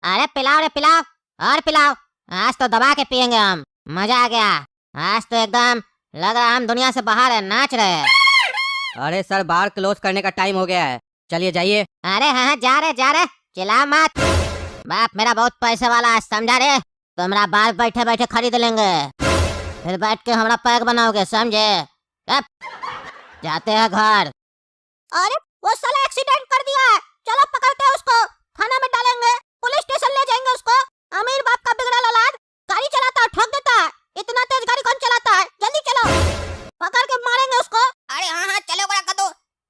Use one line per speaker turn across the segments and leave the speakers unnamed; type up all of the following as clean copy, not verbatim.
अरे पिलाओ रे पिलाओ और पिलाओ। आज तो दबा के पियेंगे हम। मजा आ गया। आज तो एकदम लग रहा हम दुनिया से बाहर है, नाच रहे हैं।
अरे सर, बार क्लोज करने का टाइम हो गया है, चलिए जाइए।
अरे हाँ जा रहे चिल्ला मत। बाप मेरा बहुत पैसे वाला है, समझा रे। तुम्हारा बाल बैठे बैठे खरीद लेंगे, फिर बैठ के हमारा पैक बनाओगे, समझे। अब जाते हैं घर। अरे वो साला एक्सीडेंट कर दिया है, चलो पकड़ते हैं उसको, थाना में डालेंगे, पुलिस स्टेशन ले जाएंगे उसको। अमीर बाप का बिगड़ा औलाद गाड़ी चलाता है, ठोक देता है। इतना तेज गाड़ी कौन चलाता है? जल्दी चलो, पकड़ के मारेंगे उसको।
अरे हाँ चलो बड़ा कद्दू,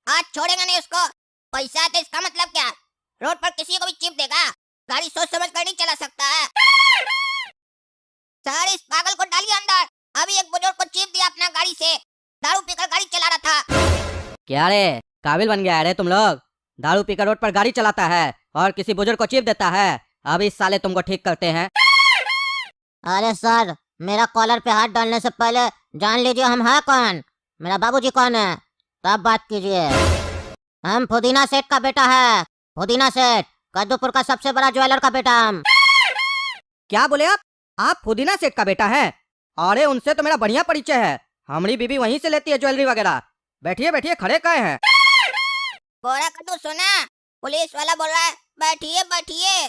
आज छोड़ेंगे नहीं उसको। पैसा है तो इसका मतलब क्या? रोड पर किसी को भी चिप देगा? गाड़ी सोच समझ कर नहीं चला सकता है। सर इस पागल को डालिए अंदर। अभी एक बुजुर्ग को चिप दिया अपना गाड़ी से, दारू पीकर गाड़ी चला रहा था।
क्या रे, काबिल बन गया है रे तुम लोग? दारू पीकर रोड पर गाड़ी चलाता है और किसी बुजुर्ग को चिप देता है। अब इस साले तुमको ठीक करते हैं।
अरे सर, मेरा कॉलर पे हाथ डालने से पहले जान लीजिए हम है कौन, मेरा बाबूजी कौन है, तब बात कीजिए। हम फुदीना सेठ का बेटा है, फुदीना सेठ, कद्दूपुर का सबसे बड़ा ज्वेलर का बेटा हम।
क्या बोले आप फुदीना सेठ का बेटा है? अरे उनसे तो मेरा बढ़िया परिचय है, हमारी बीबी वहीं से लेती है ज्वेलरी वगैरह। बैठिए बैठिए, खड़े काहे हैं?
बोरा कद्दू सुना, पुलिस वाला बोल रहा है बैठिए बैठिए।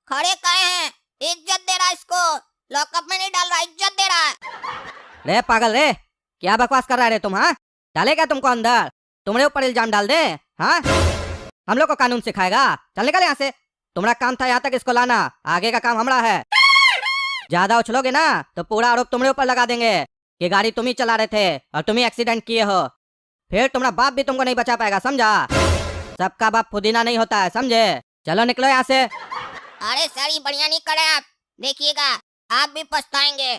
खड़े काहे हैं? इज्जत दे रहा है इसको, लॉकअप में नहीं डाल रहा, इज्जत दे रहा है।
रे पागल रे, क्या बकवास कर रहा है रे तुम? हाँ, डाले क्या तुमको अंदर? तुम्हारे ऊपर इल्जाम डाल दे? हाँ, हम लोग को कानून सिखाएगा? चल निकल यहाँ से। तुम्हारा काम था यहाँ तक इसको लाना, आगे का काम हमारा है। ज्यादा उछलोगे ना तो पूरा आरोप तुम्हारे ऊपर लगा देंगे कि गाड़ी तुम ही चला रहे थे और तुम ही एक्सीडेंट किए हो। फिर तुम्हारा बाप भी तुमको नहीं बचा पाएगा, समझा? सबका बाप पुदीना नहीं होता है, समझे? चलो निकलो यहाँ से।
अरे सर ये बढ़िया नहीं करे आप, देखिएगा आप भी पछताएंगे।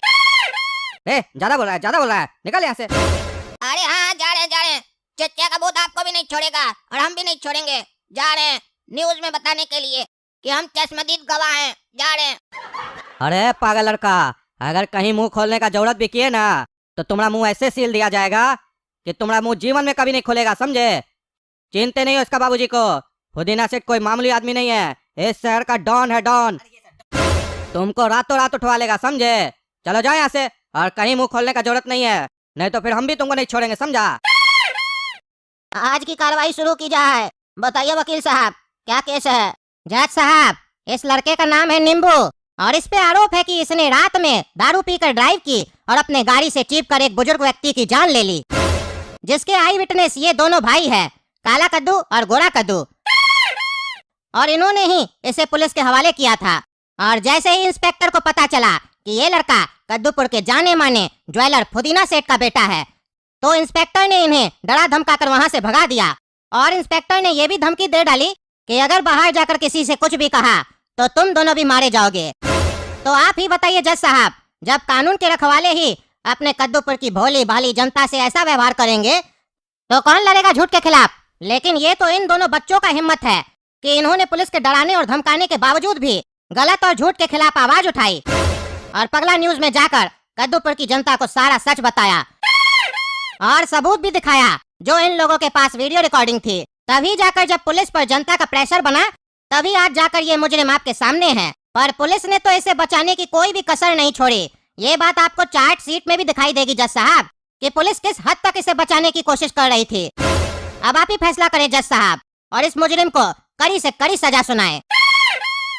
ज्यादा बोल रहा है, निकल यहाँ से।
अरे हाँ जा रहे हैं। चचा का भूत आपको भी नहीं छोड़ेगा और हम भी नहीं छोड़ेंगे। जा रहे हैं न्यूज में बताने के लिए कि हम चश्मदीद गवाह हैं। जा रहे हैं।
अरे पागल लड़का, अगर कहीं मुंह खोलने का जरूरत भी किए ना तो तुम्हारा मुंह ऐसे सील दिया जाएगा कि तुम्हारा मुंह जीवन में कभी नहीं खोलेगा, समझे? चिंते नहीं हो इसका बाबूजी को, फुदीना सेठ कोई मामूली आदमी नहीं है, इस शहर का डॉन है, डॉन। तुमको रातों रात उठवा लेगा, समझे? चलो जाओ यहाँ से, और कहीं मुंह खोलने का जरूरत नहीं है, नहीं तो फिर हम भी तुमको नहीं छोड़ेंगे, समझा?
आज की कार्रवाई शुरू की जाए। बताइए वकील साहब, क्या केस है? जज साहब, इस लड़के का नाम है नींबू और इस पे आरोप है कि इसने रात में दारू पीकर ड्राइव की और अपने गाड़ी से चीप कर एक बुजुर्ग व्यक्ति की जान ले ली, जिसके आई विटनेस ये दोनों भाई है, काला कद्दू और गोरा कद्दू। और इन्होंने ही इसे पुलिस के हवाले किया था। और जैसे ही इंस्पेक्टर को पता चला कि ये लड़का कद्दूपुर के जाने माने ज्वेलर फुदीना सेठ का बेटा है, तो इंस्पेक्टर ने इन्हें डरा धमका कर वहां से भगा दिया। और इंस्पेक्टर ने यह भी धमकी दे डाली कि अगर बाहर जाकर किसी से कुछ भी कहा तो तुम दोनों भी मारे जाओगे। तो आप ही बताइए जज साहब, जब कानून के रखवाले ही अपने कद्दूपुर की भोली भाली जनता से ऐसा व्यवहार करेंगे तो कौन लड़ेगा झूठ के खिलाफ? लेकिन ये तो इन दोनों बच्चों का हिम्मत है कि इन्होंने पुलिस के डराने और धमकाने के बावजूद भी गलत और झूठ के खिलाफ आवाज उठाई और पगला न्यूज में जाकर कद्दूपुर की जनता को सारा सच बताया और सबूत भी दिखाया, जो इन लोगों के पास वीडियो रिकॉर्डिंग थी। तभी जाकर जब पुलिस पर जनता का प्रेशर बना, तभी आज जाकर ये मुजरिम आपके सामने है। पर पुलिस ने तो इसे बचाने की कोई भी कसर नहीं छोड़ी। ये बात आपको चार्ट शीट में भी दिखाई देगी जज साहब कि पुलिस किस हद तक इसे बचाने की कोशिश कर रही थी। अब आप ही फैसला करें जज साहब, और इस मुजरिम को कड़ी से कड़ी सजा सुनाए।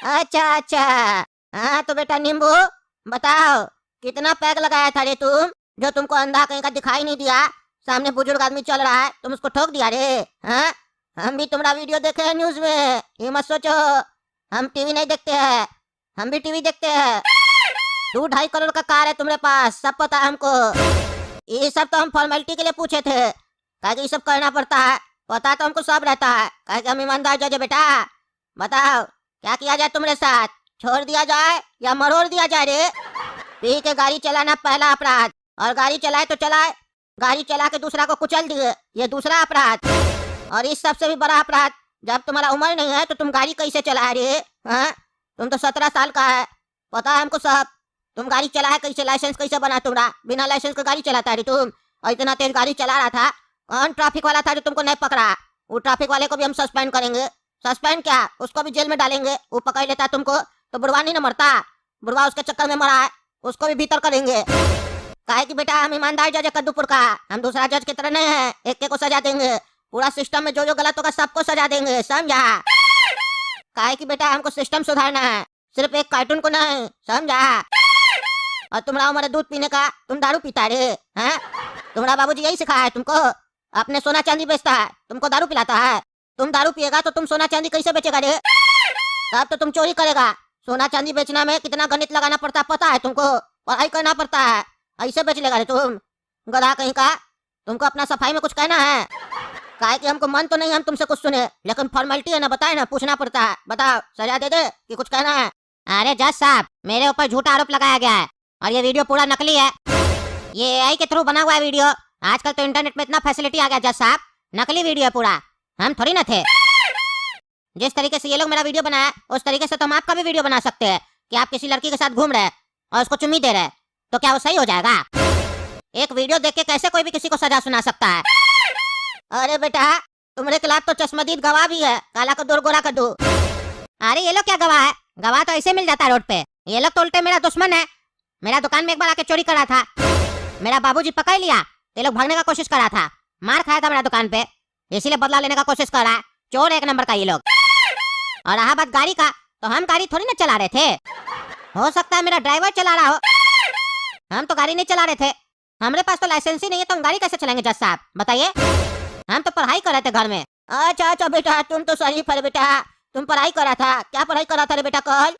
अच्छा, हाँ तो बेटा नींबू, बताओ कितना पैक लगाया था रे तुम, जो तुमको अंधा कहीं का दिखाई नहीं दिया? सामने बुजुर्ग आदमी चल रहा है, तुम उसको ठोक दिया रे? हाँ, हम भी तुम्हारा वीडियो देखे हैं न्यूज में, ये मत सोचो हम टीवी नहीं देखते हैं, हम भी टीवी देखते हैं। 2-2.5 करोड़ का कार है तुम्हारे पास, सब पता है हमको। ये सब तो हम फॉर्मेलिटी के लिए पूछे थे, कहे ये सब करना पड़ता है, पता तो हमको सब रहता है, कहे हम ईमानदार जज बेटा। बताओ क्या किया जाए तुम्हारे साथ, छोड़ दिया जाए या मरोड़ दिया जाए रे? पी के गाड़ी चलाना पहला अपराध, और गाड़ी चलाए तो चलाए, गाड़ी चला के दूसरा को कुचल दिए, ये दूसरा अपराध। और इस सबसे भी बड़ा अपराध, जब तुम्हारा उम्र नहीं है तो तुम गाड़ी कैसे चला रहे? हाँ, तुम तो 17 साल का है, पता है हमको सब। तुम गाड़ी चलाए कैसे, लाइसेंस कैसे बना तुम्हारा? बिना लाइसेंस के गाड़ी चलाता है तुम, और इतना तेज गाड़ी चला रहा था। कौन ट्रैफिक वाला था जो तुमको नहीं पकड़ा? वो ट्रैफिक वाले को भी हम सस्पेंड करेंगे। सस्पेंड क्या, उसको भी जेल में डालेंगे। वो पकड़ लेता तुमको तो बुढ़वा नहीं ना मरता। बुढ़वा उसके चक्कर में मरा है, उसको भी भीतर करेंगे। काहे कि बेटा हम ईमानदार जज है कद्दूपुर का, हम दूसरा जज की तरह नहीं है एक एक को सजा देंगे। पूरा सिस्टम में जो जो गलत होगा सबको सजा देंगे, समझा? काहे कि बेटा हमको सिस्टम सुधारना है, सिर्फ एक कार्टून को नहीं, समझा? और तुम्हारा उम्र दूध पीने का, तुम दारू पीता रे हैं? तुम्हारा बाबूजी यही सिखाया है तुमको? अपने सोना चांदी बेचता है, तुमको दारू पिलाता है। तुम दारू पिएगा तो तुम सोना चांदी कैसे बेचेगा रे? तब तो तुम चोरी करेगा। सोना चांदी बेचना में कितना गणित लगाना पड़ता है पता है तुमको? पढ़ाई करना पड़ता है, ऐसे बेच लेगा रे तुम? गधा कहीं का। तुमको अपना सफाई में कुछ कहना है? काहे कि हमको मन तो नहीं हम तुमसे कुछ सुने, लेकिन फॉर्मेलिटी है ना, बताए ना, पूछना पड़ता है। बताओ, सजा दे दे कि कुछ कहना है? अरे जज साहब, मेरे ऊपर झूठा आरोप लगाया गया है और ये वीडियो पूरा नकली है। ये एआई के थ्रू बना हुआ है वीडियो। आजकल तो इंटरनेट में इतना फैसिलिटी आ गया जज साहब, नकली वीडियो है पूरा, हम थोड़ी ना थे। जिस तरीके से ये लोग मेरा वीडियो बनाया उस तरीके से तो हम आपका भी वीडियो बना सकते हैं कि आप किसी लड़की के साथ घूम रहे हैं और उसको चुम्मी दे रहे हैं, तो क्या वो सही हो जाएगा? एक वीडियो देख के कैसे कोई भी किसी को सजा सुना सकता है? अरे बेटा, तुम्हारे खिलाफ तो चश्मदीद गवाह भी है, काला कद्दू और गोरा कद्दू। अरे ये लोग क्या गवाह है? गवाह तो ऐसे मिल जाता है रोड पे। ये लोग तो उल्टे मेरा दुश्मन है। मेरा दुकान में एक बार आके चोरी करा था, मेरा बाबूजी पकड़ लिया। ये लोग भागने का कोशिश करा था, मार खाया था मेरा दुकान पे, इसीलिए बदला लेने का कोशिश कर रहा है। चोर एक नंबर का ये लोग। और रहा बात गाड़ी का, तो हम गाड़ी थोड़ी ना चला रहे थे, हो सकता है मेरा ड्राइवर चला रहा हो, हम तो गाड़ी नहीं चला रहे थे। हमारे पास तो लाइसेंस ही नहीं है, तो हम गाड़ी कैसे चलाएंगे जज साहब बताइए? हम तो पढ़ाई कर रहे थे घर में। अच्छा अच्छा बेटा, तुम तो शरीफ है बेटा, तुम पढ़ाई कर रहा था। क्या पढ़ाई कर रहा था रे बेटा कल?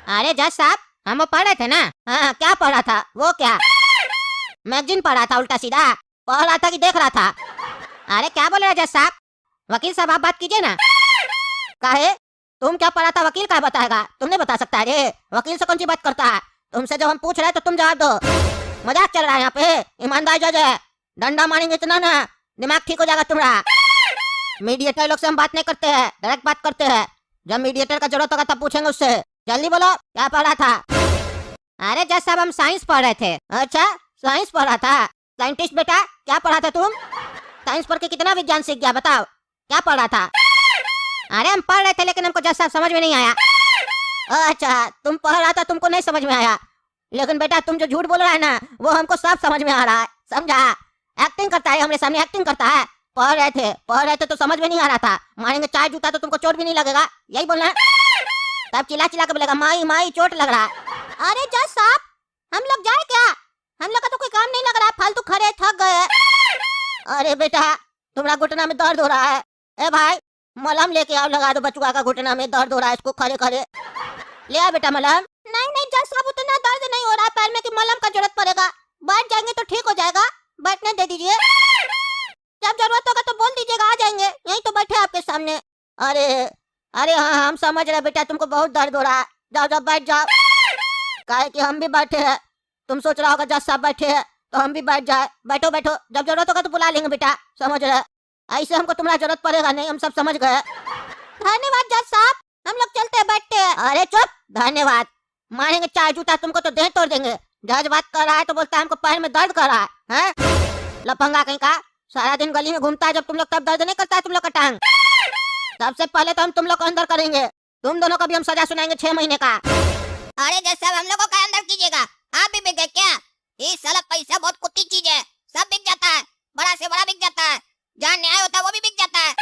अरे जज साहब, हम वो पढ़ रहे थे ना। हाँ, क्या पढ़ रहा था? वो क्या मैगजीन पढ़ रहा था? उल्टा सीधा पढ़ रहा था कि देख रहा था? अरे क्या बोल रहे जज साहब? वकील साहब आप बात कीजिए ना। काहे? तुम क्या पढ़ा था वकील क्या बताएगा? तुमने बता सकता है रे, वकील से कौन सी बात करता है? तुमसे जब हम पूछ रहे हैं तो तुम जवाब दो। मजाक चल रहा है यहाँ पे? ईमानदार जज है, डंडा मारेंगे इतना ना दिमाग ठीक हो जाएगा तुम्हारा। मीडिएटर लोग से हम बात नहीं करते हैं, डायरेक्ट बात करते हैं। जब मीडिएटर का जरूरत होगा तब पूछेंगे उससे। जल्दी बोलो, क्या पढ़ा था? अरे जज साहब, हम साइंस पढ़ रहे थे। अच्छा, साइंस पढ़ा था? साइंटिस्ट बेटा, क्या पढ़ा था तुम? साइंस पढ़ के कितना विज्ञान सीख गया बताओ, क्या पढ़ रहा था? अरे हम पढ़ रहे थे लेकिन हमको जज साहब समझ में नहीं आया। अच्छा, तुम पढ़ रहा था, तुमको नहीं समझ में आया, लेकिन बेटा तुम जो झूठ बोल रहा है ना वो हमको सब समझ में आ रहा है, समझा? एक्टिंग करता है, हमारे सामने एक्टिंग करता है। पढ़ रहे थे तो समझ में नहीं आ रहा था। मारेंगे चार जूता तो तुमको चोट भी नहीं लगेगा, यही बोलना है? तब चिल्ला चिल्ला के बोलेगा माई माई चोट लग रहा है। अरे जज साहब, हम लोग जाए क्या? हम लोग का तो कोई काम नहीं लग रहा है, फालतू खड़े थक गए। अरे बेटा, तुम्हारा घुटना में दर्द हो रहा है। ए भाई, मलहम लेके आओ, लगा दो बचुआ का घुटना में दर्द हो रहा है, इसको खड़े खड़े ले आ बेटा मलहम। नहीं नहीं जज साहब, उतना दर्द नहीं हो रहा है पैर में कि मलहम का जरूरत पड़ेगा। बैठ जाएंगे तो ठीक हो जाएगा, बैठने दे दीजिए। जब जरूरत होगा तो बोल दीजिएगा, आ जाएंगे, यही तो बैठे आपके सामने। अरे अरे हाँ, हम समझ रहे बेटा, तुमको बहुत दर्द हो रहा है। जाओ जाओ बैठ जाओ। काहे कि हम भी बैठे हैं, तुम सोच रहा होगा जज साहब बैठे हैं तो हम भी बैठ जाए। बैठो बैठो, जब जरूरत होगा तो बुला लेंगे बेटा, समझ रहे? ऐसे हमको तुम्हारा जरूरत पड़ेगा नहीं, हम सब समझ गए। धन्यवाद जज साहब, हम लोग चलते हैं, बैठते हैं। अरे चुप, धन्यवाद मारेंगे चार जूता तुमको तो देह तोड़ देंगे। जज बात कर रहा है तो बोलता है हमको पैर में दर्द कर रहा है? लफंगा कहीं का, सारा दिन गली में घूमता है जब तुम लोग, तब दर्द नहीं करता है तुम लोग का टांग? सबसे पहले तो हम तुम लोग को अंदर करेंगे, तुम दोनों को भी हम सजा सुनाएंगे 6 महीने का।
अरे जज साहब, हम लोग को क्या अंदर कीजिएगा? आप भी बिक गए क्या? ये साला पैसा बहुत कुत्ती चीज है, सब बिक जाता है, बड़ा से बड़ा बिक जाता है, जहाँ न्याय होता है वो भी बिक जाता है।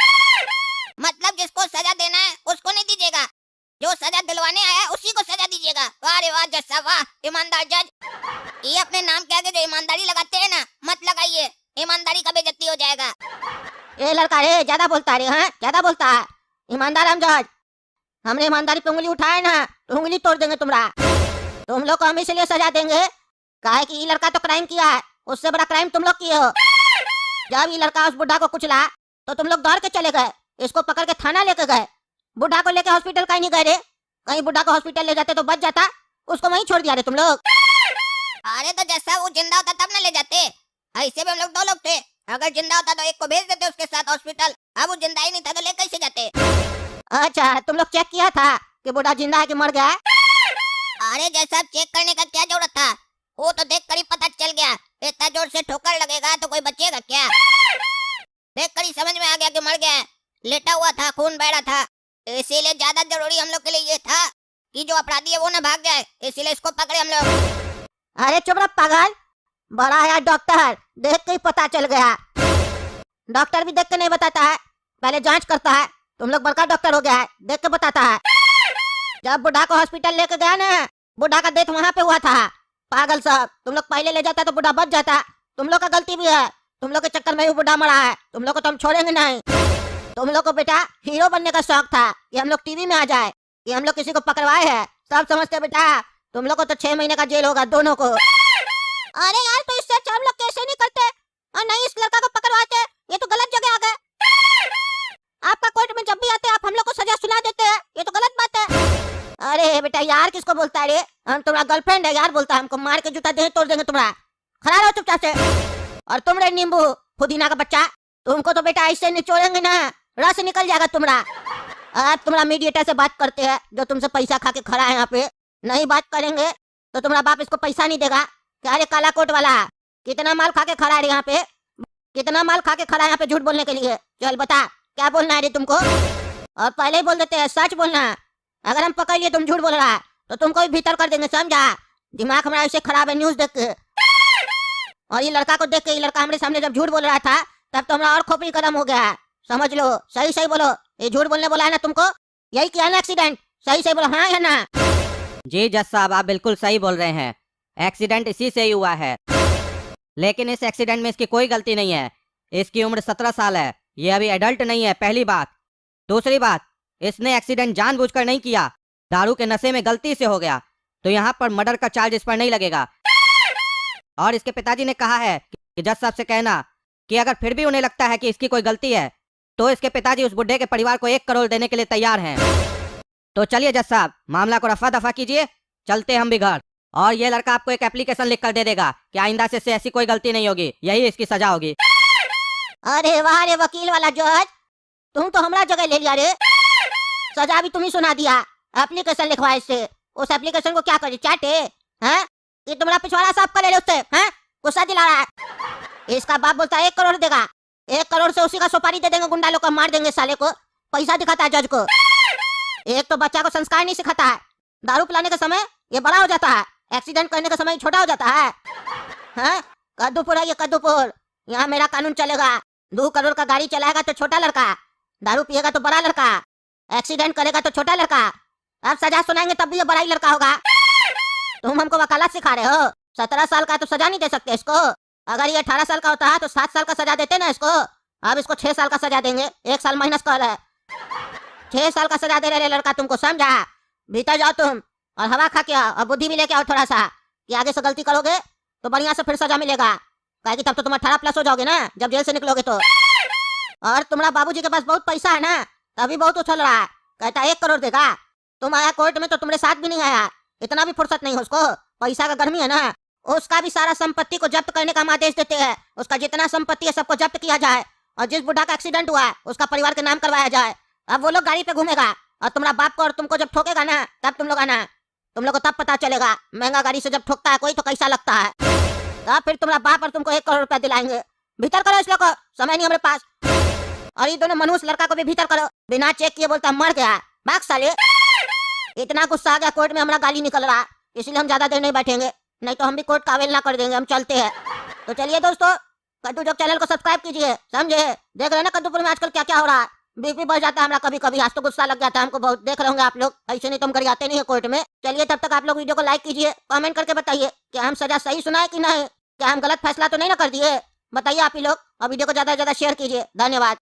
मतलब जिसको सजा देना है उसको नहीं दीजिएगा, जो सजा दिलवाने आया है उसी को सजा दीजिएगा। वाह रे वाह जज साहब, वाह, ईमानदार जज। ये अपने नाम के आगे जो ईमानदारी लगाते हैं ना, मत लगाइए, ईमानदारी का बेइज्जती हो जाएगा।
ए लड़का रे, ज्यादा बोलता है, हाँ ज्यादा बोलता है। ईमानदार हम जज, हमने ईमानदारी पे उंगली उठाए ना तो उंगली तोड़ देंगे तुम्हारा। तुम लोग को हम इसलिए सजा देंगे काहे कि ये लड़का तो क्राइम किया है, उससे बड़ा क्राइम तुम लोग किए हो। जब ये लड़का उस बुढ़ा को कुचला तो तुम लोग दौड़ के चले गए, इसको पकड़ के थाना लेके गए। बुढ़ा को लेके हॉस्पिटल कहीं नहीं गए रे, कहीं बुढ़ा को हॉस्पिटल ले जाते तो बच जाता, उसको वहीं छोड़ दिया रे तुम लोग।
अरे तो जैसा वो जिंदा होता तब न ले जाते, ऐसे भी हम लोग 2 लोग थे, अगर जिंदा होता तो एक को भेज देते उसके साथ हॉस्पिटल, अब वो जिंदा ही नहीं था तो ले कैसे जाते?
अच्छा, तुम लोग चेक किया था कि बुढ़ा जिंदा है कि मर गया?
अरे जैसा चेक करने का क्या जरूरत था, वो तो देख कर ही पता चल गया। इतना जोर से ठोकर लगेगा तो कोई बचेगा क्या? देख कर ही समझ में आ गया कि मर गया, लेटा हुआ था, खून बह रहा था, इसीलिए ज्यादा जरूरी हम लोग के लिए ये था कि जो अपराधी है वो ना भाग जाए, इसीलिए इसको पकड़े हम लोग।
अरे चुप रह पागल, बड़ा है डॉक्टर, देख के ही पता चल गया। डॉक्टर भी देख के नहीं बताता है, पहले जांच करता है। तुम लोग बड़का डॉक्टर हो गया है, देख के बताता है। जब बुढ़ा को हॉस्पिटल लेके गया ना, बुढ़ा का डेथ वहां पे हुआ था। पागल साहब, तुम लोग पहले ले जाता तो बुढ़ा बच जाता। तुम लोग का गलती भी है, तुम लोग के चक्कर में भी बुढ़ा मरा है। तुम लोग को तो हम छोड़ेंगे नहीं। तुम लोग को बेटा हीरो बनने का शौक था कि हम लोग टीवी में आ जाए, कि हम लोग किसी को पकड़वाए हैं। सब समझते बेटा, तुम लोग को तो 6 महीने का जेल होगा दोनों को।
अरे यार, तो इससे अच्छा हम लोग कैसे नहीं करते और नहीं इस लड़का को पकड़वाते? ये तो गलत जगह आ गए। आपका कोर्ट में जब भी आते आप हम लोग को सजा सुना देते हैं, ये तो गलत बात है।
अरे बेटा यार किसको बोलता है रे? हम तुम्हारा गर्लफ्रेंड है यार, बोलता है हमको। मार के जूता देह तोड़ देंगे तुम्हारा। खड़ा रहो चुपचाप से। और तुम रे नींबू पुदीना का बच्चा, तुमको तो बेटा ऐसे निचोड़ेंगे ना, रस निकल जाएगा तुम्हारा। आज तुम्हारा मीडिएटर से बात करते हैं, जो तुमसे पैसा खा के खड़ा है यहाँ पे। नहीं बात करेंगे तो तुम्हारा बाप इसको पैसा नहीं देगा। क्या रे काला कोट वाला, कितना माल खा के खड़ा है यहाँ पे? कितना माल खा के खड़ा है यहाँ पे झूठ बोलने के लिए? चल बता, क्या बोलना है रे तुमको? और पहले ही बोल देते हैं सच बोलना। अगर हम पकड़ लिए तुम झूठ बोल रहा है तो तुमको भी भीतर कर देंगे, समझा? दिमाग हमारा ऐसे खराब है न्यूज देख के। और ये लड़का को देख के, ये लड़का हमारे सामने जब झूठ बोल रहा था तब तो हमारा और खोपड़ी गर्म हो गया है। समझ लो, सही सही बोलो। ये झूठ बोलने बोला है ना तुमको? यही किया ना एक्सीडेंट? सही सही बोलो, हाँ या ना?
जी जज साहब, आप बिल्कुल सही बोल रहे हैं। एक्सीडेंट इसी से ही हुआ है, लेकिन इस एक्सीडेंट में इसकी कोई गलती नहीं है। इसकी उम्र 17 साल है, ये अभी एडल्ट नहीं है, पहली बात। दूसरी बात, इसने एक्सीडेंट जानबूझकर नहीं किया, दारू के नशे में गलती से हो गया, तो यहाँ पर मर्डर का चार्ज इस पर नहीं लगेगा। और इसके पिताजी ने कहा है कि जज साहब से कहना कि अगर फिर भी उन्हें लगता है कि इसकी कोई गलती है तो इसके पिताजी उस बुढ़े के परिवार को 1 करोड़ देने के लिए तैयार हैं। तो चलिए जज साहब, मामला को रफा दफा कीजिए, चलते हम भी घर। और ये लड़का आपको एक एप्लीकेशन लिख कर दे देगा कि आइंदा से इससे ऐसी कोई गलती नहीं होगी, यही इसकी सजा होगी।
अरे वाह रे वकील वाला जज, तुम तो हमारा जगह ले लिया रे। सजा भी तुम ही सुना दिया। एप्लीकेशन लिखवा इससे। उस एप्लीकेशन को क्या करे, चाटे? हैं? ये तुम्हारा पिछवाड़ा साफ कर ले उससे, हैं? गुस्सा दिला रहा है। इसका बाप बोलता है 1 करोड़ देगा। 1 करोड़ से उसी का सुपारी दे देंगे, गुंडा लोग को मार देंगे साले को। पैसा दिखाता है जज को। एक तो बच्चा को संस्कार नहीं सिखाता है। दारू पिलाने के समय ये बड़ा हो जाता है, एक्सीडेंट करने के समय छोटा हो जाता है। हैं? कद्दूपुर है ये, कद्दूपुर। यहाँ मेरा कानून चलेगा। 2 करोड़ का गाड़ी चलाएगा तो छोटा लड़का, दारू पिएगा तो बड़ा लड़का, एक्सीडेंट करेगा तो छोटा लड़का। अब सजा सुनाएंगे तब भी ये बड़ा ही लड़का होगा। तुम हमको वकालत सिखा रहे हो? 17 साल का तो सजा नहीं दे सकते इसको। अगर ये 18 साल का होता है तो 7 साल का सजा देते ना इसको। अब इसको 6 साल का सजा देंगे, 1 साल माइनस कर है। 6 साल का सजा दे रहे लड़का, तुमको समझा? भीतर जाओ तुम और हवा खा के आओ और बुद्धि भी लेके आओ थोड़ा सा, कि आगे से गलती करोगे तो बढ़िया से फिर सजा मिलेगा। कि तब तो तुम 18 प्लस हो जाओगे ना जब जेल से निकलोगे तो। और तुम्हारा बाबूजी के पास बहुत पैसा है ना, तभी बहुत उछल रहा है। कहता 1 करोड़ देगा। तुम आया कोर्ट में तो तुम्हारे साथ भी नहीं आया, इतना भी फुर्सत नहीं है उसको। पैसा का गर्मी है ना, उसका भी सारा संपत्ति को जब्त करने का हम आदेश देते हैं। उसका जितना संपत्ति है सबको जब्त किया जाए, और जिस बुढ़ा का एक्सीडेंट हुआ है उसका परिवार के नाम करवाया जाए। अब वो लोग गाड़ी पे घूमेगा और तुम्हारा बाप को और तुमको जब ठोकेगा ना तब तुम लोग आना। तुम लोग को तब पता चलेगा महंगा गाड़ी से जब ठोकता है कोई तो कैसा लगता है। तब फिर तुम्हारा बाप और तुमको 1 करोड़ रुपया दिलाएंगे। भीतर करो इस लोग को, समय नहीं हमारे पास। और ये दोनों मनुष्य लड़का को भी भीतर करो। बिना चेक किए बोलता मर गया, भाग साले। इतना गुस्सा आ गया कोर्ट में, हमारा गाली निकल रहा, इसलिए हम ज्यादा देर नहीं बैठेंगे, नहीं तो हम भी कोर्ट का अवहेलना कर देंगे। हम चलते हैं। तो चलिए दोस्तों, कद्दू जोक चैनल को सब्सक्राइब कीजिए, समझे? देख रहे हैं ना कद्दूपुर में आजकल क्या क्या हो रहा है। बीपी बढ़ जाता है हमारा कभी कभी। आज तो गुस्सा लग जाता है हमको बहुत। देख रहे होंगे आप लोग, ऐसे नहीं तो हम गरियाते नहीं है कोर्ट में। चलिए तब तक आप लोग वीडियो को लाइक कीजिए, कमेंट करके बताइए कि हम सजा सही सुनाए कि नहीं, क्या हम गलत फैसला तो नहीं ना कर दिए। बताइए आप ही लोग, और वीडियो को ज्यादा से ज्यादा शेयर कीजिए। धन्यवाद।